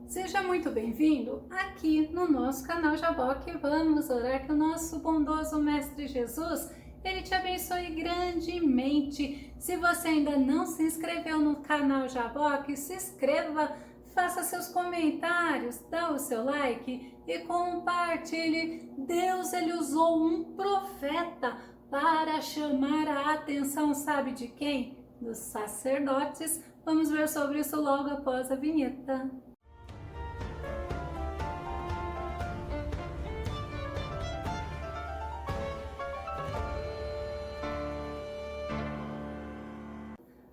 Seja muito bem-vindo aqui no nosso canal Jaboque. Vamos orar que o nosso bondoso Mestre Jesus, ele te abençoe grandemente. Se você ainda não se inscreveu no canal Jaboque, se inscreva, faça seus comentários, dá o seu like e compartilhe. Deus, ele usou um profeta para chamar a atenção, sabe de quem? Dos sacerdotes. Vamos ver sobre isso logo após a vinheta.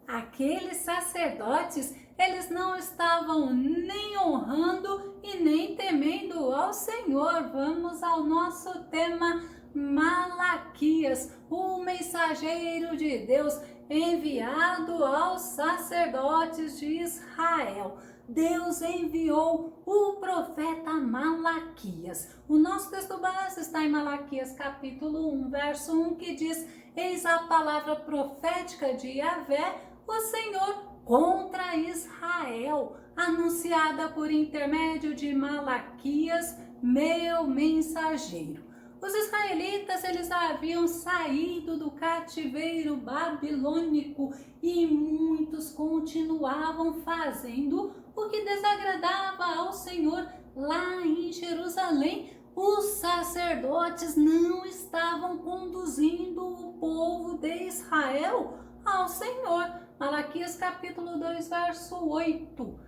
Aqueles sacerdotes, eles não estavam nem honrando e nem temendo ao Senhor. Vamos ao nosso tema, Malaquias, o mensageiro de Deus enviado aos sacerdotes de Israel. Deus enviou o profeta Malaquias. O nosso texto base está em Malaquias capítulo 1, verso 1, que diz: eis a palavra profética de Yahvé, o Senhor, contra Israel, anunciada por intermédio de Malaquias, meu mensageiro. Os israelitas, eles haviam saído do cativeiro babilônico e muitos continuavam fazendo o que desagradava ao Senhor lá em Jerusalém. Os sacerdotes não estavam conduzindo o povo de Israel ao Senhor. Malaquias capítulo 2, verso 8.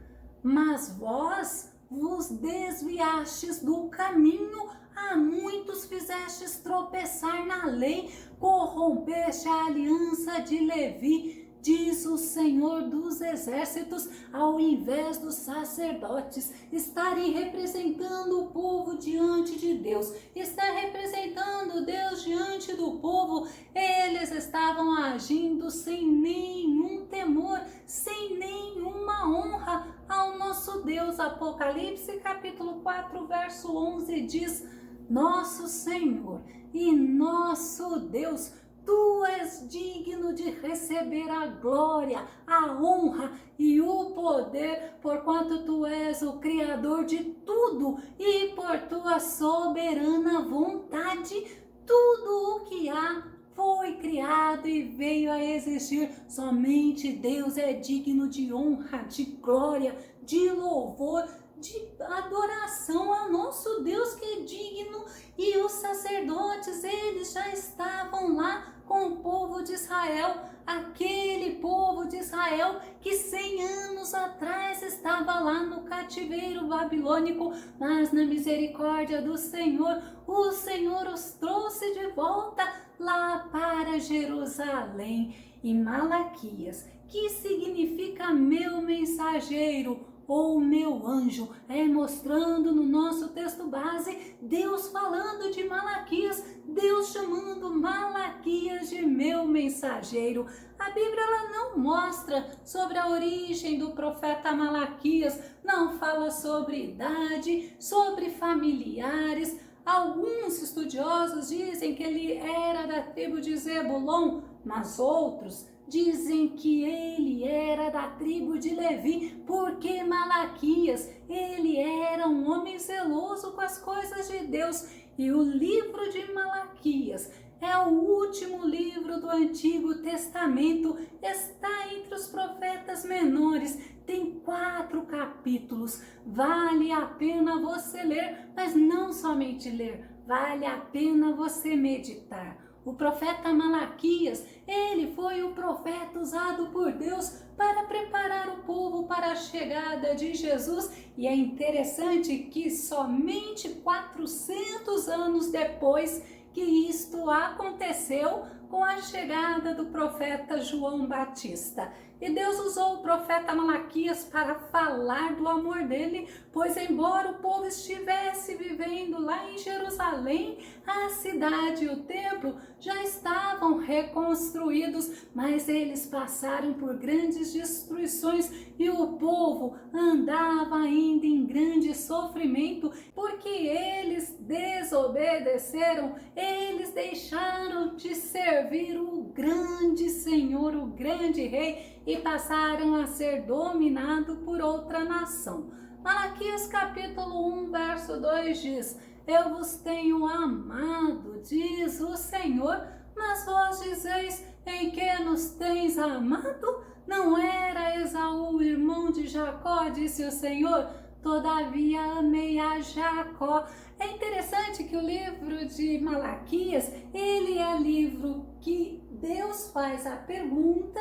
Mas vós vos desviastes do caminho, a muitos fizestes tropeçar na lei, corrompeste a aliança de Levi, diz o Senhor dos Exércitos, ao invés dos sacerdotes estarem representando o povo diante de Deus, estar representando Deus diante do povo, eles estavam agindo sem nenhum temor, sem nenhuma honra ao nosso Deus. Apocalipse capítulo 4, verso 11 diz: nosso Senhor e nosso Deus, tu és digno de receber a glória, a honra e o poder, porquanto tu és o Criador de tudo e por tua soberana vontade tudo o que há foi criado e veio a existir. Somente Deus é digno de honra, de glória, de louvor, de adoração a nosso Deus que é digno. E os sacerdotes, eles já estavam lá com o povo de Israel, aquele povo de Israel que 100 anos atrás estava lá no cativeiro babilônico, mas na misericórdia do Senhor, o Senhor os trouxe de volta lá para Jerusalém. E Malaquias, que significa meu mensageiro ou meu anjo, mostrando no nosso texto base, Deus falando de Malaquias, Deus chamando Malaquias de meu mensageiro. A Bíblia ela não mostra sobre a origem do profeta Malaquias, não fala sobre idade, sobre familiares. Alguns estudiosos dizem que ele era da tribo de Zebulon, mas outros dizem que ele era da tribo de Levi, porque Malaquias, ele era um homem zeloso com as coisas de Deus. E o livro de Malaquias é o último livro do Antigo Testamento, está entre os profetas menores, tem 4 capítulos, vale a pena você ler, mas não somente ler, vale a pena você meditar. O profeta Malaquias, ele foi o profeta usado por Deus para preparar o povo para a chegada de Jesus. E é interessante que somente 400 anos depois que isto aconteceu, com a chegada do profeta João Batista. E Deus usou o profeta Malaquias para falar do amor dele, pois embora o povo estivesse vivendo lá em Jerusalém, a cidade e o templo já estavam reconstruídos, mas eles passaram por grandes destruições e o povo andava ainda em grande sofrimento, porque eles desobedeceram, eles deixaram de servir o grande Senhor, o grande Rei, e passaram a ser dominados por outra nação. Malaquias capítulo 1, verso 2 diz: eu vos tenho amado, diz o Senhor, mas vós dizeis: em que nos tens amado? Não era Esaú, irmão de Jacó, disse o Senhor, todavia amei a Jacó. É interessante que o livro de Malaquias, ele é livro que Deus faz a pergunta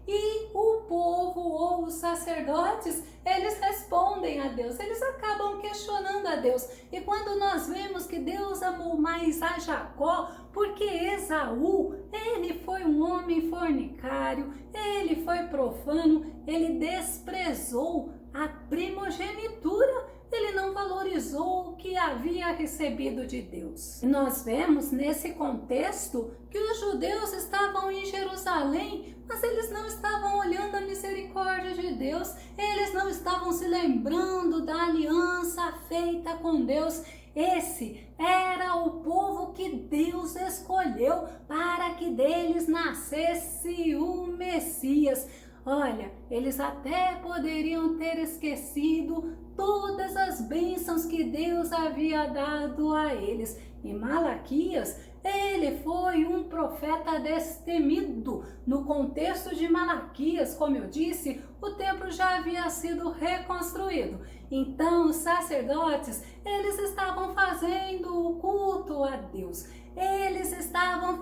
e o povo ou os sacerdotes, eles respondem a Deus, eles acabam questionando a Deus. E quando nós vemos que Deus amou mais a Jacó, porque Esaú, ele foi um homem fornicário, ele foi profano, ele desprezou a primogenitura, ele não valorizou o que havia recebido de Deus. E nós vemos nesse contexto que os judeus estavam em Jerusalém, mas eles não estavam olhando a misericórdia de Deus, eles não estavam se lembrando da aliança feita com Deus. Esse era o povo que Deus escolheu para que deles nascesse o Messias. Olha, eles até poderiam ter esquecido todas as bênçãos que Deus havia dado a eles. E Malaquias, ele foi um profeta destemido. No contexto de Malaquias, como eu disse, o templo já havia sido reconstruído. Então, os sacerdotes, eles estavam fazendo o culto a Deus. Eles estavam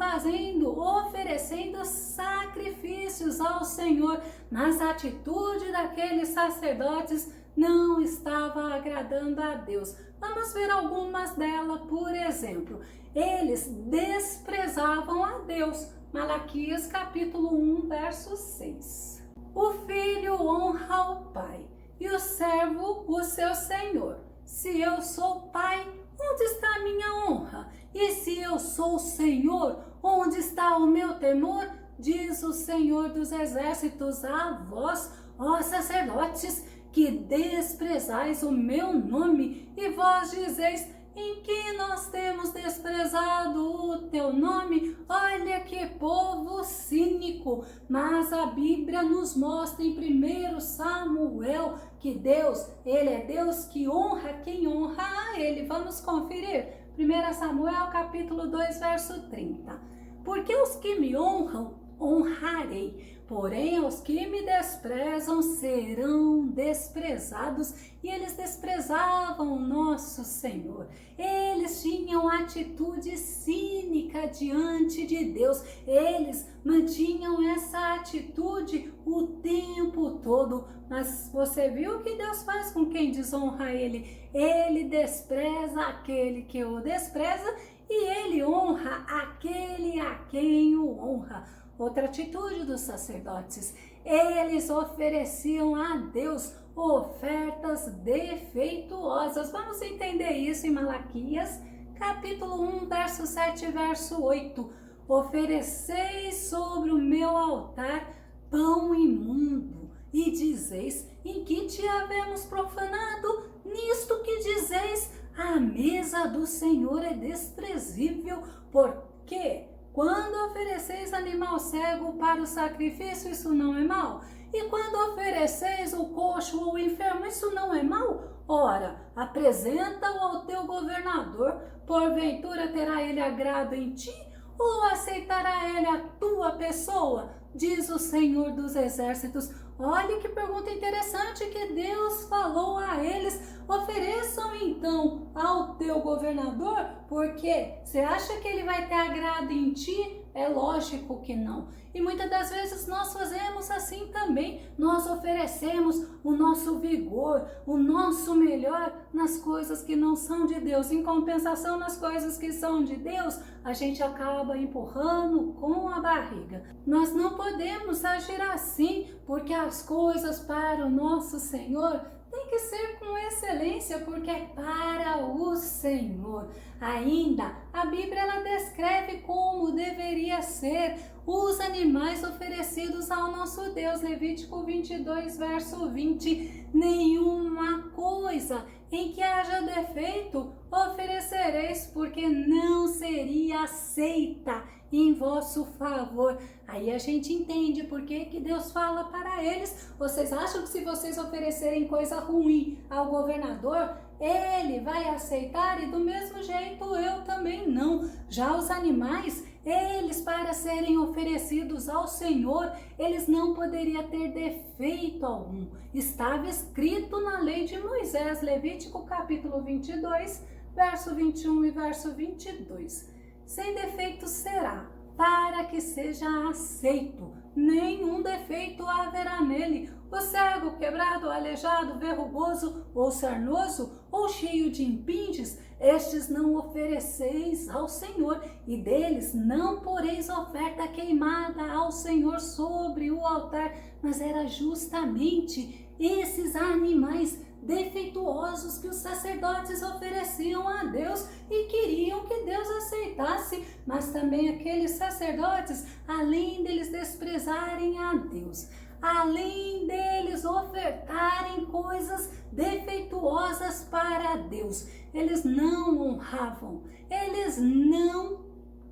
oferecendo sacrifícios ao Senhor, mas a atitude daqueles sacerdotes não estava agradando a Deus. Vamos ver algumas delas, por exemplo. Eles desprezavam a Deus. Malaquias capítulo 1, verso 6. O filho honra o pai e o servo o seu senhor. Se eu sou pai, onde está a minha honra? E se eu sou Senhor, onde está o meu temor? Diz o Senhor dos exércitos a vós, ó sacerdotes, que desprezais o meu nome, e vós dizeis: em que nós temos desprezado o teu nome? Olha que povo cínico! Mas a Bíblia nos mostra em 1 Samuel que Deus, ele é Deus que honra quem honra a ele. Vamos conferir. 1 Samuel capítulo 2, verso 30. Porque os que me honram, honrarei, porém aos que me desprezam serão desprezados. E eles desprezavam o nosso Senhor. Eles tinham atitude cínica diante de Deus. Eles mantinham essa atitude o tempo todo. Mas você viu o que Deus faz com quem desonra Ele? Ele despreza aquele que o despreza e Ele honra aquele a quem o honra. Outra atitude dos sacerdotes, eles ofereciam a Deus ofertas defeituosas. Vamos entender isso em Malaquias, capítulo 1, verso 7 e verso 8. Ofereceis sobre o meu altar pão imundo, e dizeis: em que te havemos profanado? Nisto que dizeis: a mesa do Senhor é desprezível, porque quando ofereceis animal cego para o sacrifício, isso não é mal? E quando ofereceis o coxo ou o enfermo, isso não é mal? Ora, apresenta-o ao teu governador, porventura terá ele agrado em ti? Ou aceitará ele a tua pessoa? Diz o Senhor dos exércitos. Olha que pergunta interessante que Deus falou a eles. Ofereçam então ao teu governador, porque você acha que ele vai ter agrado em ti? É lógico que não. E muitas das vezes nós fazemos assim também. Nós oferecemos o nosso vigor, o nosso melhor nas coisas que não são de Deus. Em compensação, nas coisas que são de Deus, a gente acaba empurrando com a barriga. Nós não podemos agir assim, porque as coisas para o nosso Senhor tem que ser com excelência, porque é para o Senhor. Ainda, a Bíblia ela descreve como deveria ser os animais oferecidos ao nosso Deus. Levítico 22, verso 20. Nenhuma coisa em que haja defeito oferecereis, porque não seria aceita em vosso favor. Aí a gente entende por que Deus fala para eles: vocês acham que se vocês oferecerem coisa ruim ao governador, ele vai aceitar? E do mesmo jeito eu também não. Já os animais, eles, para serem oferecidos ao Senhor, eles não poderiam ter defeito algum. Estava escrito na lei de Moisés, Levítico capítulo 22, verso 21 e verso 22. Sem defeito será, para que seja aceito. Nenhum defeito haverá nele. O cego, quebrado, aleijado, verrugoso ou sarnoso, ou cheio de impinges, estes não ofereceis ao Senhor, e deles não poreis oferta queimada ao Senhor sobre o altar. Mas era justamente esses animais defeituosos que os sacerdotes ofereciam a Deus e queriam que Deus aceitasse. Mas também aqueles sacerdotes, além deles desprezarem a Deus, além deles ofertarem coisas defeituosas para Deus, eles não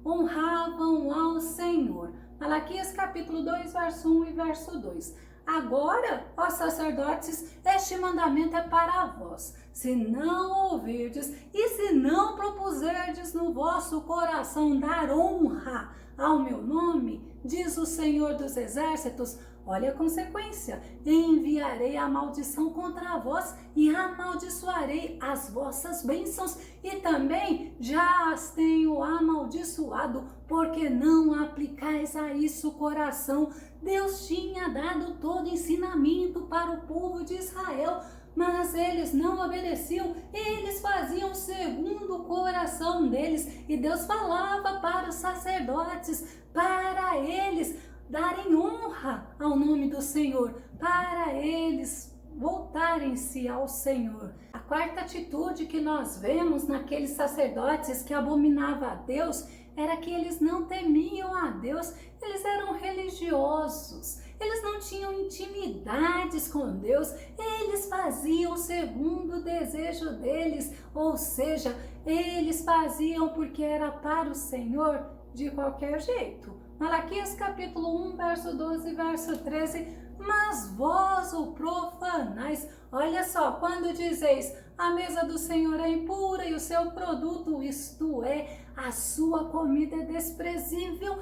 honravam ao Senhor. Malaquias capítulo 2, verso 1 e verso 2. Agora, ó sacerdotes, este mandamento é para vós. Se não ouvirdes e se não propuserdes no vosso coração dar honra ao meu nome, diz o Senhor dos Exércitos, olha a consequência: enviarei a maldição contra vós e amaldiçoarei as vossas bênçãos, e também já as tenho amaldiçoado, porque não aplicais a isso o coração. Deus tinha dado todo ensinamento para o povo de Israel, mas eles não obedeciam, eles faziam segundo o coração deles, e Deus falava para os sacerdotes, para eles darem honra ao nome do Senhor, para eles voltarem-se ao Senhor. A quarta atitude que nós vemos naqueles sacerdotes que abominavam a Deus era que eles não temiam a Deus, eles eram religiosos, eles não tinham intimidades com Deus, eles faziam segundo o desejo deles, ou seja, eles faziam porque era para o Senhor de qualquer jeito. Malaquias capítulo 1, verso 12 e verso 13. Mas vós o profanais. Olha só, quando dizeis: a mesa do Senhor é impura e o seu produto, isto é, a sua comida é desprezível,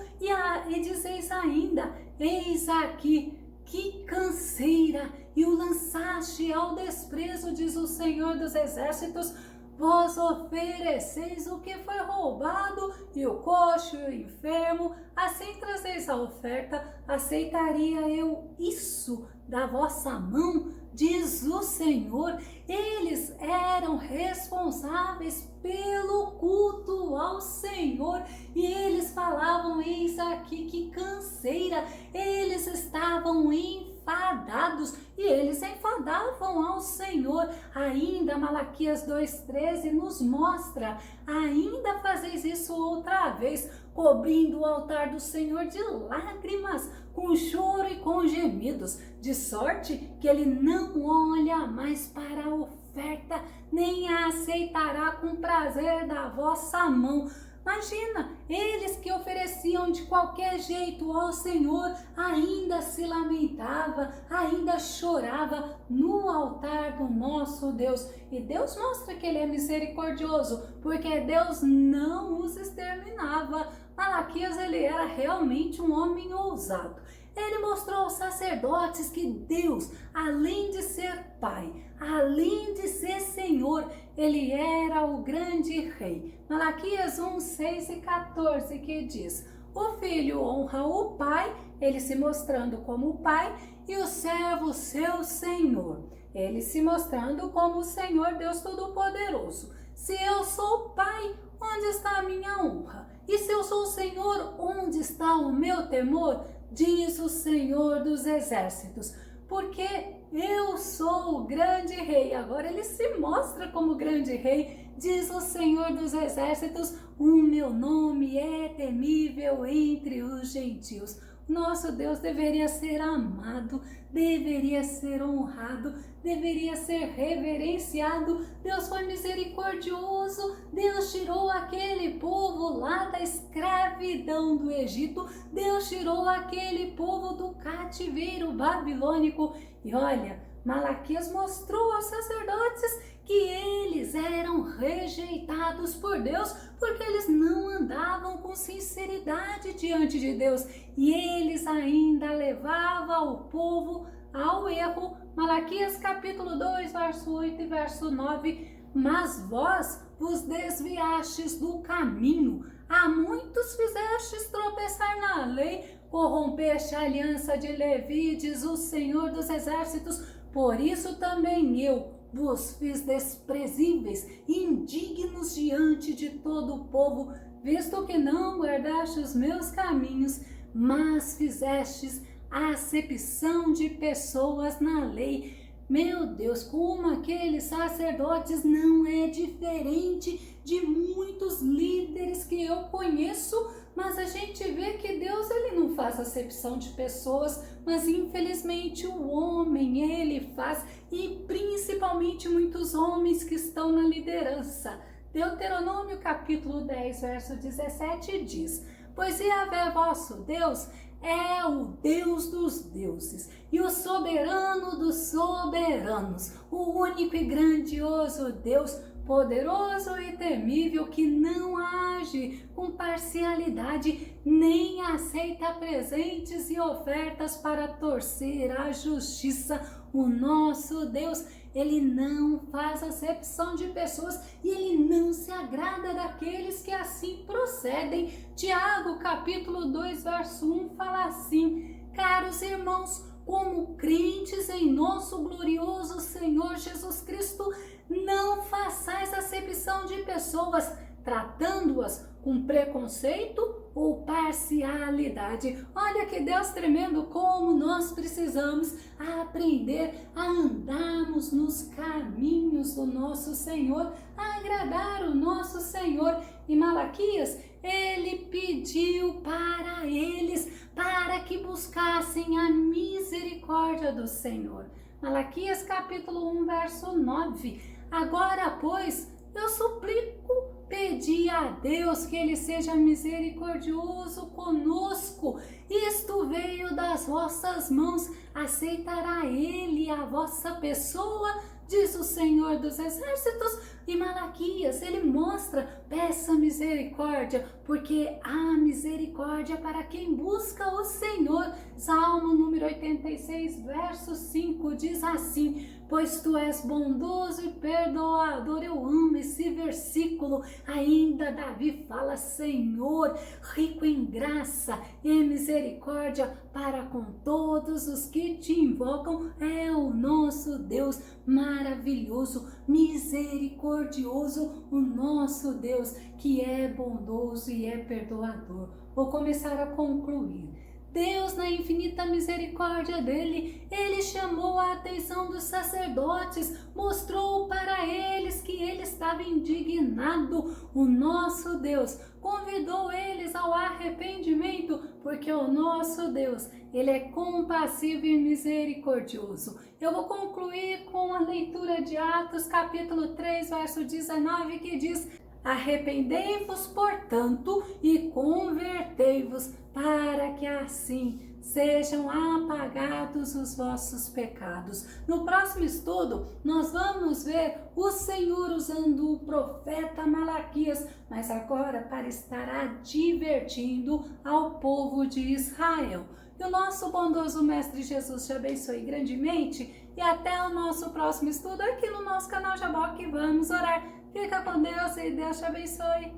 e dizeis ainda: eis aqui, que canseira, e o lançaste ao desprezo, diz o Senhor dos Exércitos. Vós ofereceis o que foi roubado, e o coxo e o enfermo, assim trazeis a oferta. Aceitaria eu isso da vossa mão, diz o Senhor. Eles eram responsáveis pelo culto ao Senhor, e eles falavam: eis aqui, que canseira. Eles estavam enfadados, e eles enfadavam ao Senhor. Ainda Malaquias 2,13 nos mostra: ainda fazeis isso outra vez, cobrindo o altar do Senhor de lágrimas, com choro e com gemidos, de sorte que ele não olha mais para a oferta, nem a aceitará com prazer da vossa mão. Imagina, eles que ofereciam de qualquer jeito ao Senhor, ainda se lamentava, ainda chorava no altar do nosso Deus. E Deus mostra que ele é misericordioso, porque Deus não os exterminava. Malaquias, ele era realmente um homem ousado. Ele mostrou aos sacerdotes que Deus, além de ser Pai, além de ser Senhor, ele era o grande Rei. Malaquias 1, 6 e 14, que diz: o filho honra o pai, ele se mostrando como o pai, e o servo seu senhor, ele se mostrando como o Senhor Deus Todo-Poderoso. Se eu sou pai, onde está a minha honra? E se eu sou o Senhor, onde está o meu temor? Diz o Senhor dos Exércitos. Porque eu sou o grande rei. Agora ele se mostra como grande rei, diz o Senhor dos Exércitos, o meu nome é temível entre os gentios. Nosso Deus deveria ser amado, deveria ser honrado, deveria ser reverenciado. Deus foi misericordioso, Deus tirou aquele povo lá da escravidão do Egito, Deus tirou aquele povo do cativeiro babilônico. E olha, Malaquias mostrou aos sacerdotes que eles eram rejeitados por Deus, porque eles não andavam com sinceridade diante de Deus, e eles ainda levavam o povo ao erro. Malaquias capítulo 2, verso 8 e verso 9, mas vós vos desviastes do caminho, a muitos fizestes tropeçar na lei, corrompeste a aliança de Levi, diz o Senhor dos Exércitos, por isso também eu vos fiz desprezíveis, indignos diante de todo o povo, visto que não guardaste os meus caminhos, mas fizestes acepção de pessoas na lei. Meu Deus, como aqueles sacerdotes não é diferente de muitos líderes que eu conheço, mas a gente vê que Deus ele não faz acepção de pessoas, mas infelizmente o homem ele faz, e principalmente muitos homens que estão na liderança. Deuteronômio capítulo 10, verso 17 diz: pois Yahvé vosso Deus é o Deus dos deuses e o soberano dos soberanos, o único e grandioso Deus, poderoso e temível, que não age com parcialidade, nem aceita presentes e ofertas para torcer a justiça. O nosso Deus, ele não faz acepção de pessoas e ele não se agrada daqueles que assim procedem. Tiago, capítulo 2, verso 1, fala assim: caros irmãos, como crentes em nosso glorioso Senhor Jesus Cristo, não façais acepção de pessoas, tratando-as com preconceito ou parcialidade. Olha que Deus tremendo, como nós precisamos aprender a andarmos nos caminhos do nosso Senhor, a agradar o nosso Senhor. E Malaquias, ele pediu para eles, para que buscassem a misericórdia do Senhor. Malaquias capítulo 1, verso 9. Agora, pois, eu suplico, pedi a Deus que ele seja misericordioso conosco. Isto veio das vossas mãos, aceitará ele a vossa pessoa, diz o Senhor dos Exércitos. E Malaquias, ele mostra, peça misericórdia, porque há misericórdia para quem busca o Senhor. Salmo número 86, verso 5 diz assim: pois tu és bondoso e perdoador. Eu amo esse versículo. Ainda Davi fala: Senhor, rico em graça e misericórdia para com todos os que te invocam. É o nosso Deus maravilhoso, misericordioso, o nosso Deus que é bondoso e é perdoador. Vou começar a concluir. Deus, na infinita misericórdia dele, ele chamou a atenção dos sacerdotes, mostrou para eles que ele estava indignado. O nosso Deus convidou eles ao arrependimento, porque o nosso Deus, ele é compassivo e misericordioso. Eu vou concluir com a leitura de Atos, capítulo 3, verso 19, que diz: arrependei-vos, portanto, e convertei-vos, para que assim sejam apagados os vossos pecados. No próximo estudo, nós vamos ver o Senhor usando o profeta Malaquias, mas agora para estar advertindo ao povo de Israel. E o nosso bondoso Mestre Jesus te abençoe grandemente e até o nosso próximo estudo aqui no nosso canal Jaboque. Vamos orar. Fica com Deus e Deus te abençoe.